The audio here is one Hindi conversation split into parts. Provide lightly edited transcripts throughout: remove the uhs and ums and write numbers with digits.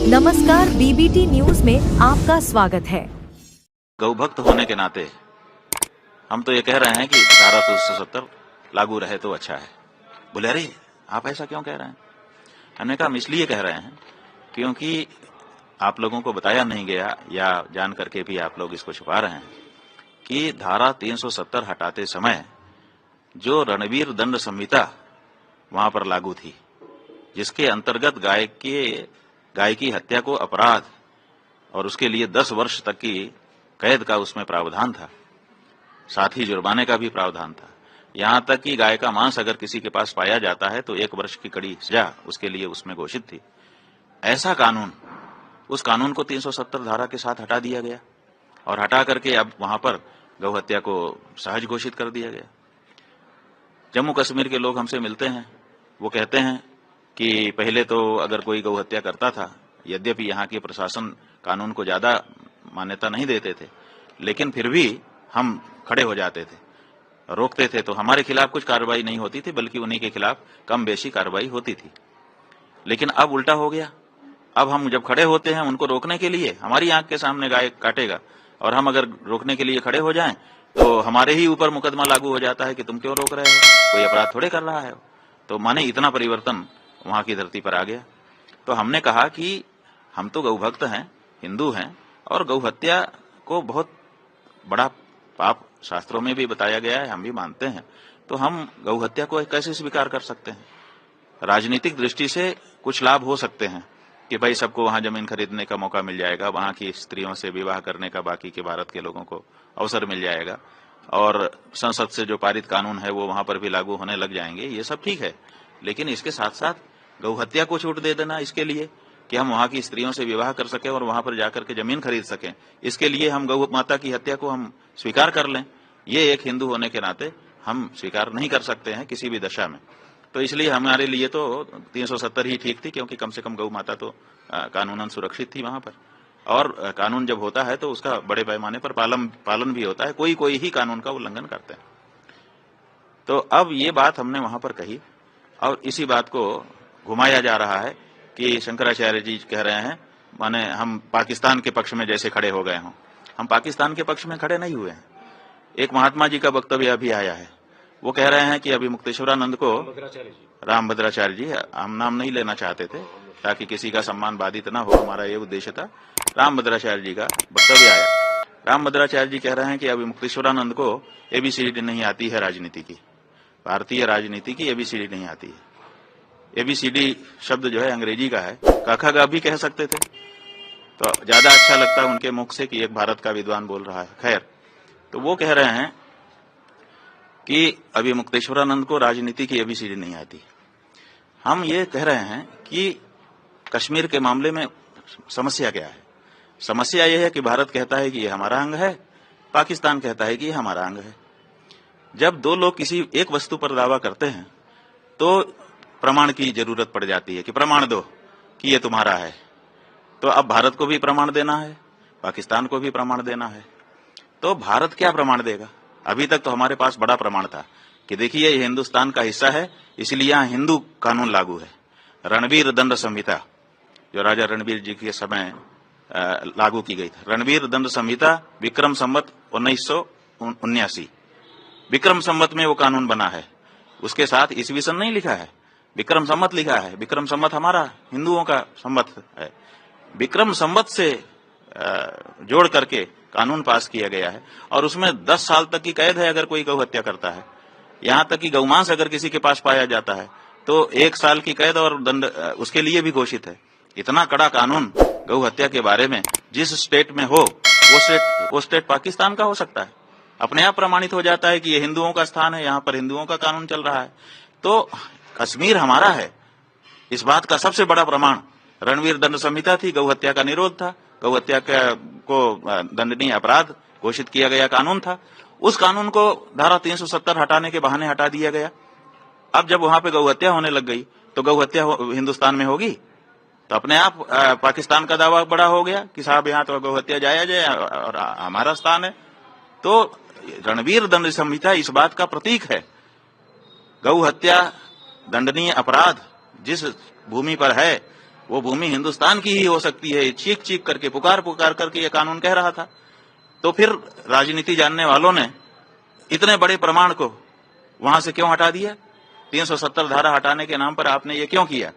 नमस्कार, बीबीटी न्यूज में आपका स्वागत है। गौ भक्त होने के नाते हम तो ये कह रहे हैं कि धारा 370 लागू रहे तो अच्छा है। बोले अरे आप ऐसा क्यों कह रहे हैं? हमने कहा हम इसलिए कह रहे हैं क्योंकि आप लोगों को बताया नहीं गया या जान करके भी आप लोग इसको छुपा रहे हैं कि धारा 370 हटाते समय जो रणवीर दंड संहिता वहां पर लागू थी, जिसके अंतर्गत गाय की हत्या को अपराध और उसके लिए 10 वर्ष तक की कैद का उसमें प्रावधान था, साथ ही जुर्माने का भी प्रावधान था। यहां तक कि गाय का मांस अगर किसी के पास पाया जाता है तो 1 वर्ष की कड़ी सजा उसके लिए उसमें घोषित थी। ऐसा कानून, उस कानून को 370 धारा के साथ हटा दिया गया और हटा करके अब वहां पर गौ हत्या को सहज घोषित कर दिया गया। जम्मू कश्मीर के लोग हमसे मिलते हैं, वो कहते हैं कि पहले तो अगर कोई गौ हत्या करता था, यद्यपि यहाँ के प्रशासन कानून को ज्यादा मान्यता नहीं देते थे, लेकिन फिर भी हम खड़े हो जाते थे, रोकते थे, तो हमारे खिलाफ कुछ कार्रवाई नहीं होती थी, बल्कि उन्हीं के खिलाफ कम बेशी कार्रवाई होती थी। लेकिन अब उल्टा हो गया। अब हम जब खड़े होते हैं उनको रोकने के लिए, हमारी आंख के सामने गाय काटेगा और हम अगर रोकने के लिए खड़े हो जाएं तो हमारे ही ऊपर मुकदमा लागू हो जाता है कि तुम क्यों रोक रहे हो, कोई अपराध थोड़े कर रहा है। तो माने इतना परिवर्तन वहां की धरती पर आ गया। तो हमने कहा कि हम तो गौ भक्त हैं, हिंदू हैं, और गौ हत्या को बहुत बड़ा पाप शास्त्रों में भी बताया गया है, हम भी मानते हैं। तो हम गौ हत्या को कैसे स्वीकार कर सकते हैं? राजनीतिक दृष्टि से कुछ लाभ हो सकते हैं कि भाई सबको वहां जमीन खरीदने का मौका मिल जाएगा, वहां की स्त्रियों से विवाह करने का बाकी के भारत के लोगों को अवसर मिल जाएगा, और संसद से जो पारित कानून है वो वहां पर भी लागू होने लग जाएंगे। ये सब ठीक है, लेकिन इसके साथ साथ गौ हत्या को छूट दे देना इसके लिए कि हम वहां की स्त्रियों से विवाह कर सकें और वहां पर जाकर के जमीन खरीद सकें, इसके लिए हम गौ माता की हत्या को हम स्वीकार कर लें, ये एक हिंदू होने के नाते हम स्वीकार नहीं कर सकते हैं किसी भी दशा में। तो इसलिए हमारे लिए तो 370 ही ठीक थी, क्योंकि कम से कम गौ माता तो कानूनन सुरक्षित थी वहां पर, और कानून जब होता है तो उसका बड़े पैमाने पर पालन भी होता है, कोई ही कानून का उल्लंघन करते हैं। तो अब ये बात हमने वहां पर कही, और इसी बात को घुमाया जा रहा है कि शंकराचार्य जी कह रहे हैं, माने हम पाकिस्तान के पक्ष में जैसे खड़े हो गए हों। हम पाकिस्तान के पक्ष में खड़े नहीं हुए हैं। एक महात्मा जी का वक्तव्य अभी आया है, वो कह रहे हैं कि अभी मुक्तेश्वरानंद को, रामभद्राचार्य जी, हम नाम नहीं लेना चाहते थे ताकि किसी का सम्मान बाधित ना हो, हमारा ये उद्देश्य था। रामभद्राचार्य जी का वक्तव्य आया। रामभद्राचार्य जी कह रहे हैं कि अभी मुक्तेश्वरानंद को एबीसीडी नहीं आती है राजनीति की, भारतीय राजनीति की एबीसीडी नहीं आती है। एबीसीडी शब्द जो है अंग्रेजी का है, काखा गा भी कह सकते थे, तो ज्यादा अच्छा लगता है उनके मुख से कि एक भारत का विद्वान बोल रहा है। खैर, तो वो कह रहे हैं कि अभी मुक्तेश्वरानंद को राजनीति की एबीसीडी नहीं आती। हम ये कह रहे हैं कि कश्मीर के मामले में समस्या क्या है? समस्या यह है कि भारत कहता है कि ये हमारा अंग है, पाकिस्तान कहता है कि ये हमारा अंग है। जब दो लोग किसी एक वस्तु पर दावा करते हैं तो प्रमाण की जरूरत पड़ जाती है कि प्रमाण दो कि ये तुम्हारा है। तो अब भारत को भी प्रमाण देना है, पाकिस्तान को भी प्रमाण देना है। तो भारत क्या प्रमाण देगा? अभी तक तो हमारे पास बड़ा प्रमाण था कि देखिए ये हिंदुस्तान का हिस्सा है, इसलिए यहाँ हिंदू कानून लागू है। रणवीर दंड संहिता जो राजा रणवीर जी के समय लागू की गई थी, रणवीर दंड संहिता विक्रम संवत 1979, विक्रम संवत में वो कानून बना है। उसके साथ ईस्वी सन नहीं लिखा है, विक्रम संवत लिखा है। विक्रम संवत हमारा हिंदुओं का संवत है। विक्रम संवत से जोड़ करके कानून पास किया गया है, और उसमें 10 साल तक की कैद है अगर कोई गौ हत्या करता है। यहां तक कि गौमांस अगर किसी के पास पाया जाता है तो 1 साल की कैद और दंड उसके लिए भी घोषित है। इतना कड़ा कानून गौ हत्या के बारे में जिस स्टेट में हो वो स्टेट पाकिस्तान का हो सकता है। अपने आप प्रमाणित हो जाता है कि ये हिंदुओं का स्थान है, यहाँ पर हिंदुओं का कानून चल रहा है। तो कश्मीर हमारा है, इस बात का सबसे बड़ा प्रमाण रणवीर दंड संहिता थी, गौ हत्या का निरोध था, गौ हत्या को दंडनीय अपराध घोषित किया गया कानून था। उस कानून को धारा 370 हटाने के बहाने हटा दिया गया। अब जब वहां पे गौ हत्या होने लग गई तो गौ हत्या हिंदुस्तान में होगी तो अपने आप पाकिस्तान का दावा बड़ा हो गया कि साहब यहाँ तो गौ हत्या जायज है और हमारा स्थान है। तो रणवीर दंड संहिता इस बात का प्रतीक है। गौ हत्या दंडनीय अपराध जिस भूमि पर है वो भूमि हिंदुस्तान की ही हो सकती है, चीख चीख करके, पुकार पुकार करके ये कानून कह रहा था। तो फिर राजनीति जानने वालों ने इतने बड़े प्रमाण को वहां से क्यों हटा दिया? 370 धारा हटाने के नाम पर आपने ये क्यों किया?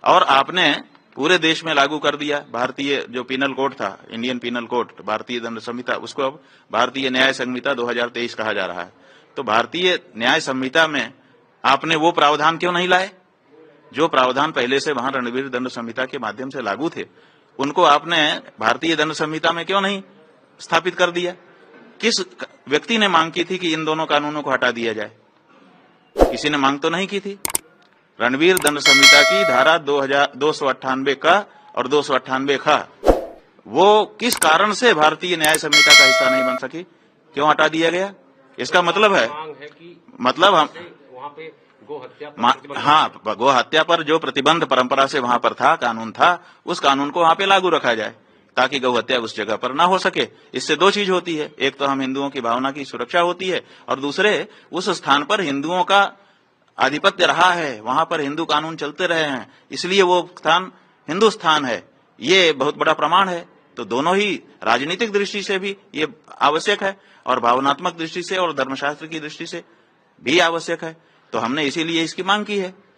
और आपने पूरे देश में लागू कर दिया भारतीय जो पीनल कोड था, इंडियन पीनल कोड, भारतीय दंड संहिता, उसको अब भारतीय न्याय संहिता 2023 कहा जा रहा है। तो भारतीय न्याय संहिता में आपने वो प्रावधान क्यों नहीं लाए जो प्रावधान पहले से वहां रणवीर दंड संहिता के माध्यम से लागू थे? उनको आपने भारतीय दंड संहिता में क्यों नहीं स्थापित कर दिया? किस व्यक्ति ने मांग की थी कि इन दोनों कानूनों को हटा दिया जाए? किसी ने मांग तो नहीं की थी। रणवीर दंड संहिता की धारा 298 का और 298 का वो किस कारण से भारतीय न्याय संहिता का हिस्सा नहीं बन सकी? क्यों हटा दिया गया? इसका मतलब है मतलब हम वहाँ पे गो हत्या हाँ, गो हत्या पर जो प्रतिबंध परंपरा से वहां पर था, कानून था, उस कानून को वहां पे लागू रखा जाए ताकि गौ हत्या उस जगह पर ना हो सके। इससे दो चीज होती है, एक तो हम हिंदुओं की भावना की सुरक्षा होती है, और दूसरे उस स्थान पर हिंदुओं का आधिपत्य रहा है, वहां पर हिंदू कानून चलते रहे हैं, इसलिए वो स्थान हिंदुस्तान है। ये बहुत बड़ा प्रमाण है। तो दोनों ही राजनीतिक दृष्टि से भी ये आवश्यक है और भावनात्मक दृष्टि से और धर्मशास्त्र की दृष्टि से भी आवश्यक है। तो हमने इसीलिए इसकी मांग की है।